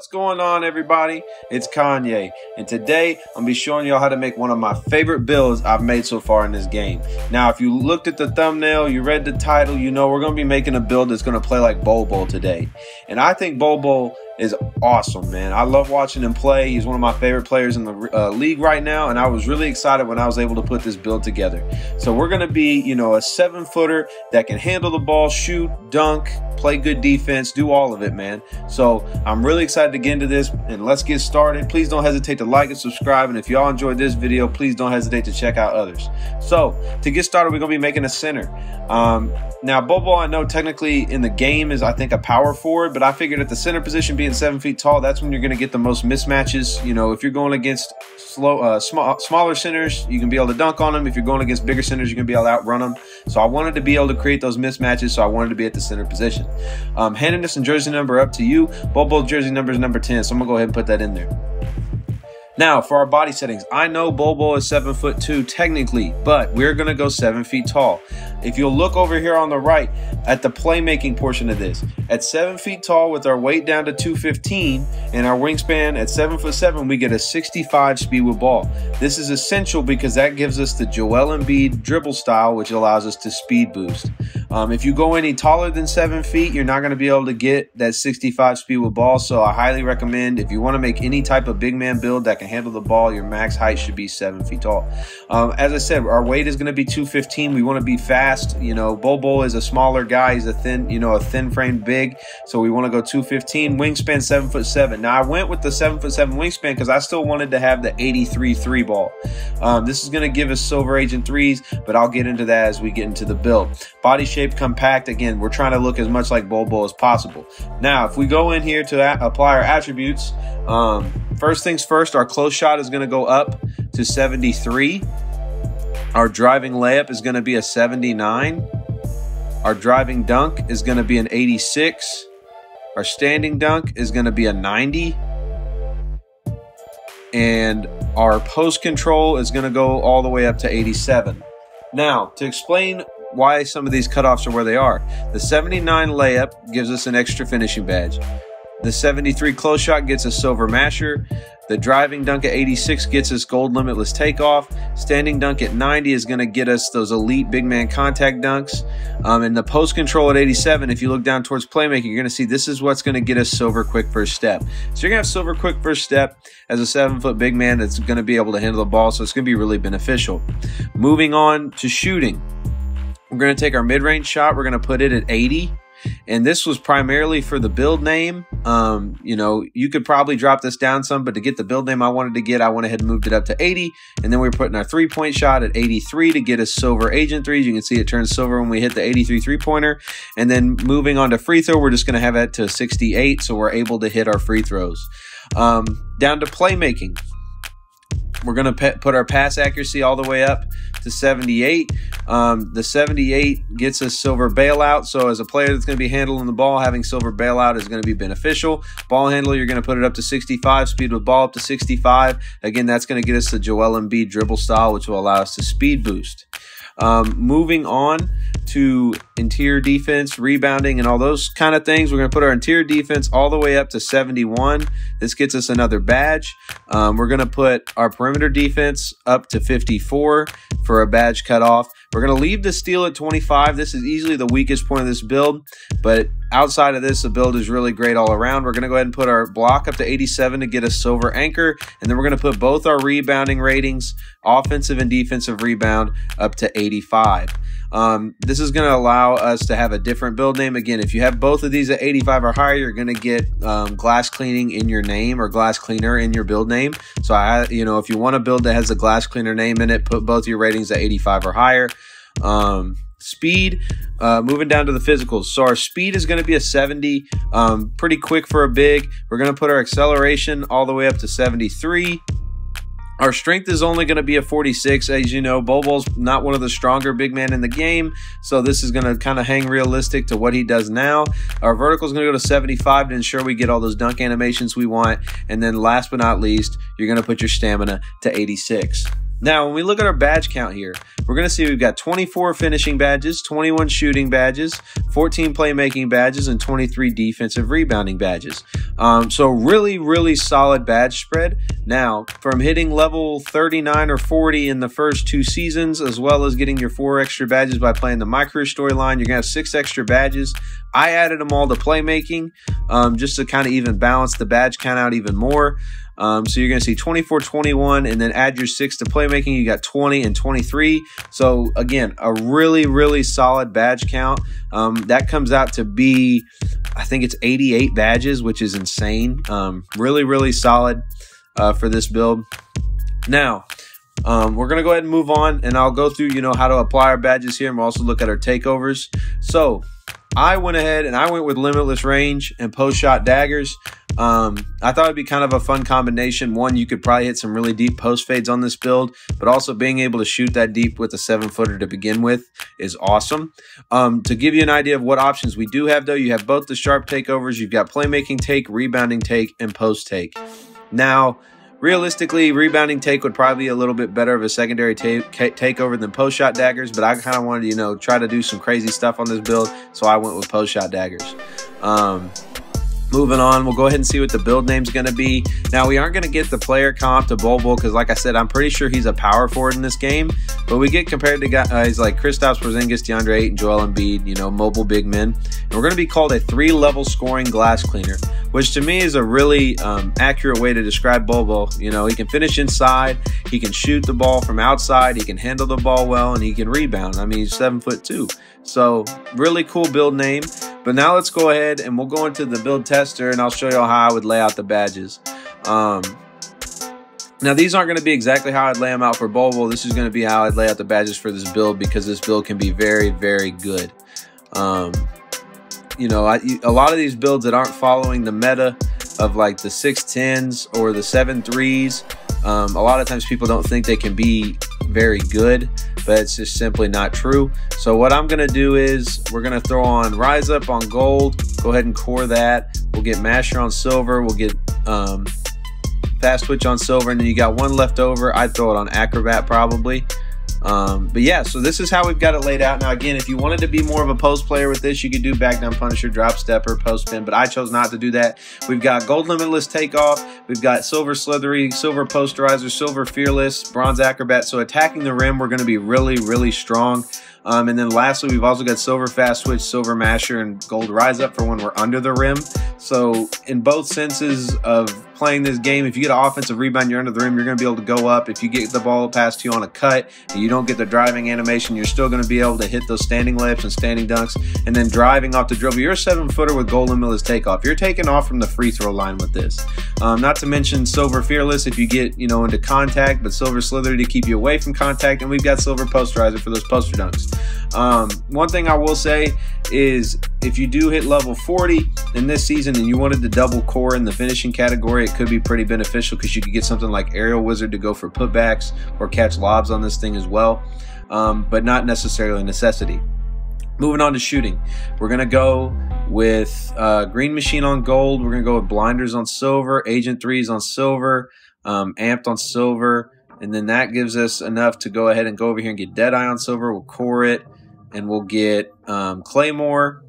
What's going on, everybody? It's Kanye, and today I'm going to be showing y'all how to make one of my favorite builds I've made so far in this game. Now, if you looked at the thumbnail, you read the title, you know we're going to be making a build that's going to play like Bol Bol today. And I think Bol Bol is awesome, man. I love watching him play. He's one of my favorite players in the league right now, and I was really excited when I was able to put this build together. So we're going to be, a 7-footer that can handle the ball, shoot, dunk, play good defense, do all of it, man. So I'm really excited to get into this, and let's get started. Please don't hesitate to like and subscribe, and if y'all enjoyed this video, please don't hesitate to check out others. So to get started, we're going to be making a center. Now, Bol Bol, I know technically in the game is, I think, a power forward, but I figured at the center position being 7 feet tall, that's when you're going to get the most mismatches. If you're going against smaller centers, you can be able to dunk on them. If you're going against bigger centers, you can be able to outrun them. So I wanted to be able to create those mismatches, so I wanted to be at the center position. Handing this and jersey number up to you. Bol Bol jersey number is number 10, so I'm going to go ahead and put that in there. Now, for our body settings, I know Bol Bol is 7'2" technically, but we're going to go 7 feet tall. If you'll look over here on the right at the playmaking portion of this, at 7 feet tall with our weight down to 215 and our wingspan at 7'7", we get a 65 speed with ball. This is essential because that gives us the Joel Embiid dribble style, which allows us to speed boost. If you go any taller than 7 feet, you're not going to be able to get that 65 speed with ball. So I highly recommend, if you want to make any type of big man build that can handle the ball, your max height should be 7 feet tall. As I said, our weight is going to be 215. We want to be fast. Bol Bol is a smaller guy. He's a thin framed big. So we want to go 215. Wingspan 7'7". Now I went with the 7'7" wingspan because I still wanted to have the 83 3 ball. This is going to give us silver agent threes, but I'll get into that as we get into the build. Body shape compact. Again, we're trying to look as much like Bol Bol as possible. Now, if we go in here to apply our attributes, first things first, our close shot is going to go up to 73. Our driving layup is going to be a 79. Our driving dunk is going to be an 86. Our standing dunk is going to be a 90. And our post control is going to go all the way up to 87. Now, to explain why some of these cutoffs are where they are, the 79 layup gives us an extra finishing badge. The 73 close shot gets us silver masher. The driving dunk at 86 gets us gold limitless takeoff. Standing dunk at 90 is going to get us those elite big man contact dunks. And the post control at 87, if you look down towards playmaking, you're going to see this is what's going to get us silver quick first step. So you're going to have silver quick first step as a 7-foot big man that's going to be able to handle the ball. So it's going to be really beneficial. Moving on to shooting. We're going to take our mid-range shot. We're going to put it at 80. And this was primarily for the build name. You could probably drop this down some, but to get the build name I wanted to get, I went ahead and moved it up to 80. And then we were putting our 3-point shot at 83 to get us silver agent threes. You can see it turns silver when we hit the 83 3-pointer. And then moving on to free throw, we're just going to have that to 68. So we're able to hit our free throws. Down to playmaking. We're going to put our pass accuracy all the way up to 78. The 78 gets us silver bailout. So as a player that's going to be handling the ball, having silver bailout is going to be beneficial. Ball handler, you're going to put it up to 65. Speed with ball up to 65. Again, that's going to get us the Joel Embiid dribble style, which will allow us to speed boost. Moving on to interior defense, rebounding, and all those kind of things. We're going to put our interior defense all the way up to 71. This gets us another badge. We're going to put our perimeter defense up to 54 for a badge cutoff. We're going to leave the steal at 25. This is easily the weakest point of this build, but outside of this, the build is really great all around. We're going to go ahead and put our block up to 87 to get a silver anchor, and then we're going to put both our rebounding ratings, offensive and defensive rebound, up to 85. This is going to allow us to have a different build name. Again, if you have both of these at 85 or higher, you're going to get glass cleaning in your name or glass cleaner in your build name. So, if you want a build that has a glass cleaner name in it, put both your ratings at 85 or higher. Speed, moving down to the physicals. So our speed is going to be a 70, pretty quick for a big. We're going to put our acceleration all the way up to 73. Our strength is only going to be a 46. As you know, Bol Bol's not one of the stronger big men in the game, so this is going to kind of hang realistic to what he does now. Our vertical is going to go to 75 to ensure we get all those dunk animations we want. And then last but not least, you're going to put your stamina to 86. Now, when we look at our badge count here, we're going to see we've got 24 finishing badges, 21 shooting badges, 14 playmaking badges, and 23 defensive rebounding badges. So really, really solid badge spread. Now, from hitting level 39 or 40 in the first 2 seasons, as well as getting your 4 extra badges by playing the My Career storyline, you're going to have 6 extra badges. I added them all to playmaking just to kind of even balance the badge count out even more. So you're going to see 24, 21, and then add your 6 to playmaking. You got 20 and 23. So again, a really, really solid badge count. That comes out to be, I think it's 88 badges, which is insane. Really, really solid for this build. Now, we're going to go ahead and move on, and I'll go through, how to apply our badges here, and we'll also look at our takeovers. So I went ahead and I went with limitless range and post shot daggers. I thought it'd be kind of a fun combination. One, you could probably hit some really deep post fades on this build, but also being able to shoot that deep with a 7-footer to begin with is awesome. To give you an idea of what options we do have, though, you have both the sharp takeovers. You've got playmaking take, rebounding take, and post take. Now, realistically, rebounding take would probably be a little bit better of a secondary takeover than post shot daggers, but I kind of wanted to, try to do some crazy stuff on this build, so I went with post shot daggers. Moving on, we'll go ahead and see what the build name's going to be. Now, we aren't going to get the player comp to Bol Bol because, like I said, I'm pretty sure he's a power forward in this game. But we get compared to guys like Kristaps Porzingis, DeAndre Ayton, Joel Embiid, mobile big men. And we're going to be called a 3-level scoring glass cleaner, which to me is a really accurate way to describe Bol Bol. He can finish inside, he can shoot the ball from outside, he can handle the ball well, and he can rebound. I mean, he's 7'2". So really cool build name. But now let's go ahead and we'll go into the build tester, and I'll show you how I would lay out the badges. Now, these aren't going to be exactly how I'd lay them out for Bol Bol. This is going to be how I'd lay out the badges for this build, because this build can be very, very good. A lot of these builds that aren't following the meta of like the 6'10s or the 7'3s, a lot of times people don't think they can be very good, but it's just simply not true. So what I'm going to do is we're going to throw on Rise Up on gold, go ahead and core that. We'll get Masher on silver, we'll get Fast Twitch on silver, and then you got one left over. I'd throw it on Acrobat probably. But yeah, so this is how we've got it laid out. Now, again, if you wanted to be more of a post player with this, you could do back down Punisher, drop stepper, post spin, but I chose not to do that. We've got gold limitless takeoff, we've got silver slithery, silver posterizer, silver fearless, bronze acrobat. So attacking the rim, we're going to be really, really strong. And then lastly, we've also got silver fast switch, silver masher, and gold rise up for when we're under the rim. So in both senses of playing this game, if you get an offensive rebound, you're under the rim, you're going to be able to go up. If you get the ball passed to you on a cut and you don't get the driving animation, you're still going to be able to hit those standing layups and standing dunks. And then driving off the dribble, you're a 7-footer with gold limitless takeoff. You're taking off from the free throw line with this. Not to mention silver fearless if you get into contact, but silver slithery to keep you away from contact. And we've got silver posterizer for those poster dunks. One thing I will say is if you do hit level 40 in this season and you wanted to double core in the finishing category, it could be pretty beneficial because you could get something like Aerial Wizard to go for putbacks or catch lobs on this thing as well, but not necessarily a necessity. Moving on to shooting, we're going to go with Green Machine on gold, we're going to go with Blinders on silver, Agent 3s on silver, Amped on silver, and then that gives us enough to go ahead and go over here and get Deadeye on silver. We'll core it, and we'll get Claymore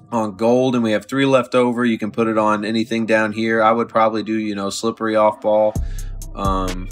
on gold, and we have 3 left over. You can put it on anything down here. I would probably do, Slippery off ball on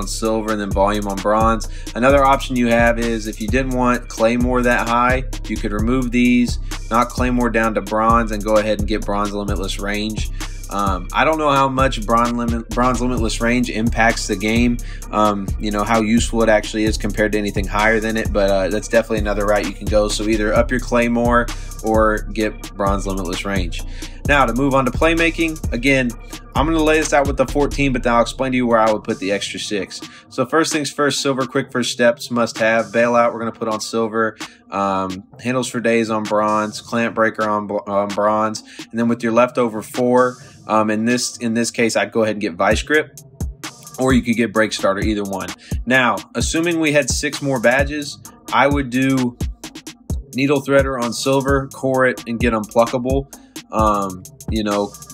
silver, and then Volume on bronze. Another option you have is if you didn't want Claymore that high, you could remove these, knock Claymore down to bronze, and go ahead and get Bronze Limitless Range. I don't know how much Bronze Limitless Range impacts the game, how useful it actually is compared to anything higher than it, but that's definitely another route you can go. So either up your Claymore or get Bronze Limitless Range. Now to move on to playmaking, again, I'm going to lay this out with the 14, but then I'll explain to you where I would put the extra 6. So first things first, silver quick first steps must have. Bailout we're going to put on silver. Handles for days on bronze. Clamp breaker on bronze. And then with your leftover 4, in this case, I'd go ahead and get Vice Grip, or you could get Break Starter, either one. Now, assuming we had 6 more badges, I would do Needle Threader on silver, core it, and get Unpluckable.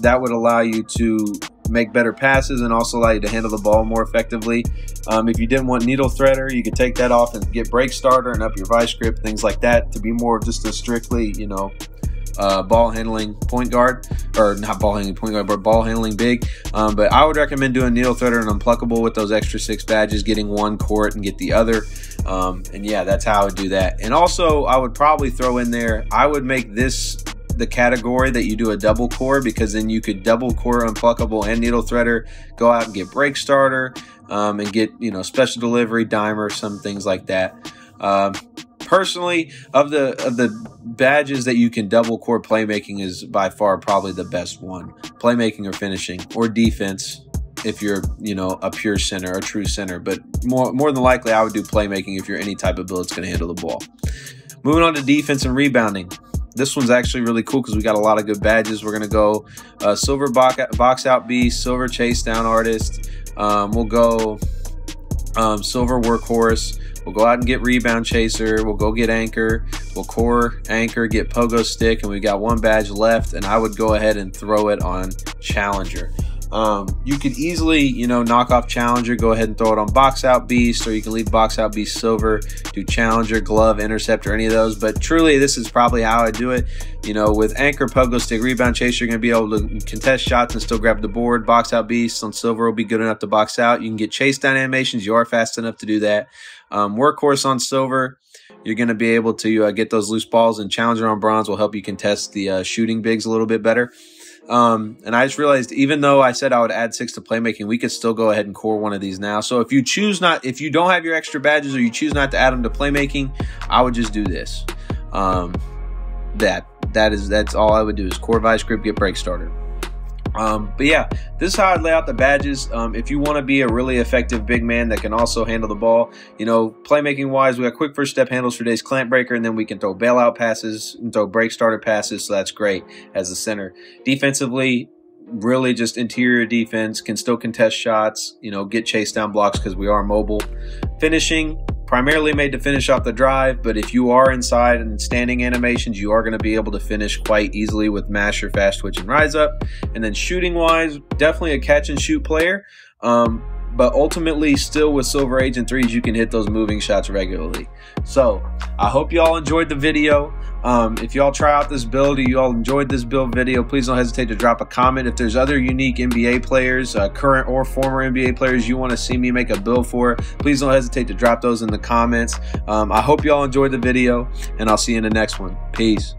That would allow you to make better passes and also allow you to handle the ball more effectively. If you didn't want needle threader, you could take that off and get break starter and up your vice grip, things like that, to be more of just a strictly, you know, ball handling point guard, or not ball handling point guard, but ball handling big. But I would recommend doing needle threader and unpluckable with those extra 6 badges, getting one court and get the other. And yeah, that's how I would do that. And also I would probably throw in there, I would make this the category that you do a double core, because then you could double core unpluckable and needle threader, go out and get break starter, and get, you know, special delivery, dimer, some things like that. Personally, of the badges that you can double core, playmaking is by far probably the best one. Playmaking or finishing, or defense if you're, you know, a pure center, a true center. But more than likely, I would do playmaking if you're any type of build that's going to handle the ball. Moving on to defense and rebounding. This one's actually really cool because we got a lot of good badges. We're going to go silver box out beast, silver chase down artist. We'll go silver workhorse. We'll go out and get rebound chaser. We'll go get anchor. We'll core anchor, get pogo stick, and we got 1 badge left. And I would go ahead and throw it on challenger. You could easily, you know, knock off challenger, go ahead and throw it on box out beast, or you can leave box out beast silver, do challenger, glove, interceptor, any of those. But truly, this is probably how I do it. You know, with anchor, pogo stick, rebound chaser, you're going to be able to contest shots and still grab the board. Box out beast on silver will be good enough to box out. You can get chase down animations. You are fast enough to do that. Workhorse on silver, you're going to be able to get those loose balls, and challenger on bronze will help you contest the shooting bigs a little bit better. And I just realized, even though I said I would add 6 to playmaking, we could still go ahead and core one of these now. So if you if you don't have your extra badges, or you choose not to add them to playmaking, I would just do this. That's all I would do, is core vice grip, get break starter. But yeah, this is how I'd lay out the badges. If you want to be a really effective big man that can also handle the ball, you know, playmaking wise, we got quick first step handles for days, clamp breaker, and then we can throw bailout passes and throw break starter passes. So that's great as a center. Defensively, really just interior defense, can still contest shots, you know, get chase down blocks because we are mobile. Finishing, primarily made to finish off the drive, but if you are inside and standing animations, you are going to be able to finish quite easily with masher, fast twitch, and rise up. And then shooting wise, definitely a catch and shoot player, but ultimately still with silver agent 3s, you can hit those moving shots regularly. So I hope y'all enjoyed the video. If y'all try out this build, or you all enjoyed this build video, please don't hesitate to drop a comment. If there's other unique NBA players, current or former NBA players you want to see me make a build for, please don't hesitate to drop those in the comments. I hope y'all enjoyed the video, and I'll see you in the next one. Peace.